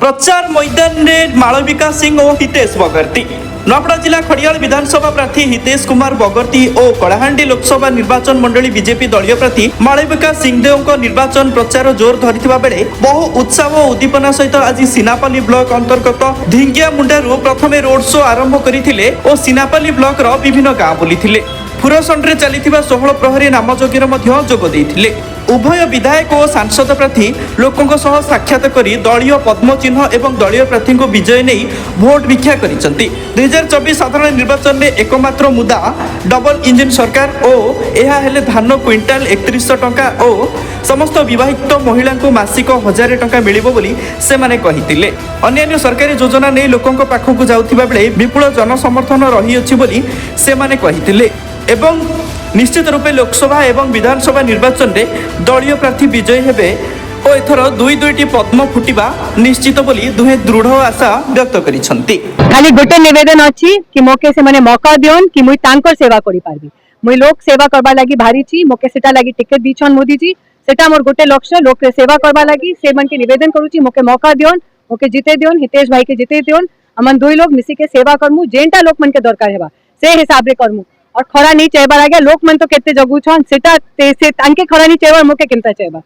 प्रचार मैदान में मालविका सिंह और हितेश बगर्ती। नवापड़ा जिला खड़ियाल विधानसभा प्रार्थी हितेश कुमार बगर्ती और कलाहांडी लोकसभा निर्वाचन मंडली बीजेपी दलीय प्रार्थी मालविका सिंहदेव निर्वाचन प्रचार जोर धरी बेले बहु उत्साह और उद्दीपना सहित आज सिनापल्ली ब्लॉक अंतर्गत ढिंगिया मुंडारू प्रथम रोड शो आरंभ करते और सिनापल्ली ब्लॉक विभिन्न गाँव बुली फुरसंड्रे चलिथिबा 16 प्रहरी नामजोग्यर जोग देइथिले। उभय विधायक और सांसद प्रार्थी लोकों सह साक्षात करी दलीय पद्म चिन्ह एवं दलीय प्रार्थी को विजय नहीं भोट भिक्षा करिसंती। 2024 साधारण निर्वाचन में एकमात्र मुद्दा डबल इंजिन सरकार और यह हेले धान क्विंटाल 3100 टंका और समस्त विवाहित महिला को मासिक 1000 टंका मिलिबो बोली से माने कहितिले। अन्य सरकारी योजना नहीं लोकों पाखक जाउथिबा बेले विपुल जनसमर्थन रही अछि बोली से माने कहितिले एवं निश्चित रूपे लोकसभा एवं विधानसभा निर्वाचन में दलीय प्रार्थी विजयी हेबे और एथर दुईटी पद्म फुटिबा निश्चित बोली दुहे दृढ़ आशा व्यक्त करिसंती। खाली गोटे निवेदन अछि कि मोके से माने मौका दियोन कि मुई तांकर सेवा करि पारबी। मुई लोक सेवा करबा लागि भारी छी, मोके सेटा लागि टिकट दिछन मोदी जी, सेटा मोर गोटे लक्ष्य लोक सेवा करबा लागि से मन के निवेदन करूची। मोके मौका दियोन, मोके जिते दियोन, हितेश भाई के जिते दियोन, अमन दुई लोग मिसी के सेवा करमु जेंटा लोक मन के दरकार हेबा से हिसाब रे करमु। और खरा नहीं चाहबार आगे लोक मन तो केते जगुछन सेटा से तांके खरा नहीं चाहबार मोके केनता चाहबा।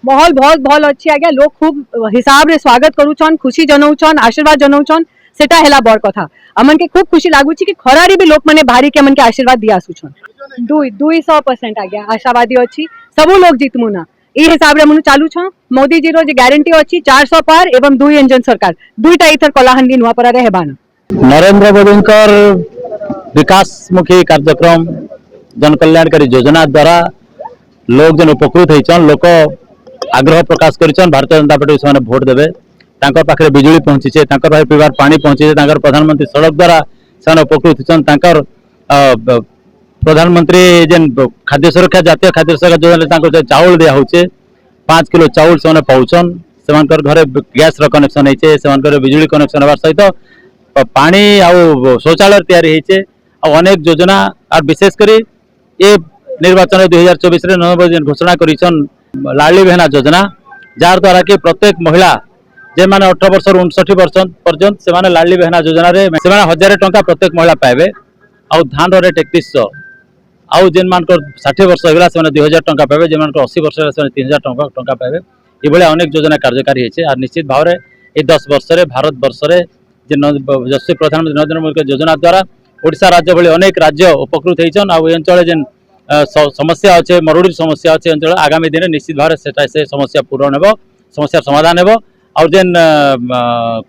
माहौल बहुत भल अछि आगे लोक खूब हिसाब रे स्वागत करूछन, खुशी जनाउछन, आशीर्वाद जनाउछन, सेटा हेला बड़ कथा। अमन के खूब खुशी लागुछि कि खरारी भी लोक माने भारी के मन के आशीर्वाद दिया आसुछन। 200% आगे आशावादी अछि सबु लोग जितमु ना ई हिसाब रे मनु चालू छ। मोदी जी रो जे गारंटी अछि 400 पार एवं 2 इंजन सरकार दुईटा इथर कलाहांडी नुआपरा रे हेबाना। नरेंद्र मोदींकर विकासमुखी कार्यक्रम जन कल्याणकारी योजना द्वारा लोग जन उपकृत होइछन, लोक आग्रह प्रकाश करिछन भारतीय जनता पार्टी से भोट देबे। तांकर पाखरे बिजुली पहुंचीचे, तांकर पाखरे पीवार पानी पहुंचीचे, तांकर प्रधानमंत्री सड़क द्वारा से उपकृत होइछन। तांकर प्रधानमंत्री जेन खाद्य सुरक्षा जातीय खाद्य सुरक्षा योजना तांकर चाउल दिया होचे 5 किलो चाउल से पाउछन। सेमानकर घरे गैस रो कनेक्शन होइचे, सेमानकर बिजुली कनेक्शन होबार सहित पानी आउ शौचालय तैयारी होइचे और अनेक योजना और विशेषकर ये निर्वाचन 2024 नवेम्बर घोषणा करिछन लाडली बहना योजना जार द्वारा कि प्रत्येक महिला जे माने 18 वर्ष 59 वर्ष पर्यंत से माने लाडली बहना योजना रे से माने 1000 टंका प्रत्येक महिला पाइबे और धान रो रेट 3100 आउ जेन मान 60 वर्ष होगला से माने 2000 टंका पाइबे, जे मान 80 वर्ष से माने 3000 टंका पाइबे। ए भले अनेक योजना कार्यकारी होइछे और निश्चित भाव रे ए 10 वर्ष रे भारत वर्ष रे जे यशस्वी प्रधानमंत्री नरेंद्र मोदी के योजना द्वारा ओडिशा राज्य भली अनेक राज्य उपकृत होइछन। आ अंचल जेन समस्या अच्छे मरुड़ी समस्या अच्छे अंचल आगामी दिन निश्चित भाव से समस्या पूरण हेबो, समस्या समाधान हेबो और जेन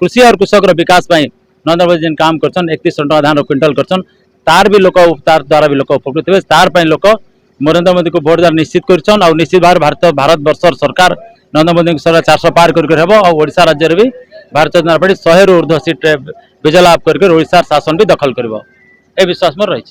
कृषि और कृषक विकास नरेंद्र मोदी जेन काम करछन 3100 टका धान क्विंटल करछन तार भी लोक तार द्वारा भी लोक उपकृत हेबे। तार पई लोक नरेंद्र मोदी को भोट निश्चित करछन और निश्चित भाव भारत वर्षर सरकार नरेंद्र मोदी सरकार 400 पार करके हेबो और ओडिशा राज्य भी भारतीय जनता पार्टी 100 ऊर्ध्व सीट विजय लाभ करके ओडिशा शासन भी दखल करिबो ए विश्वास मोर रही।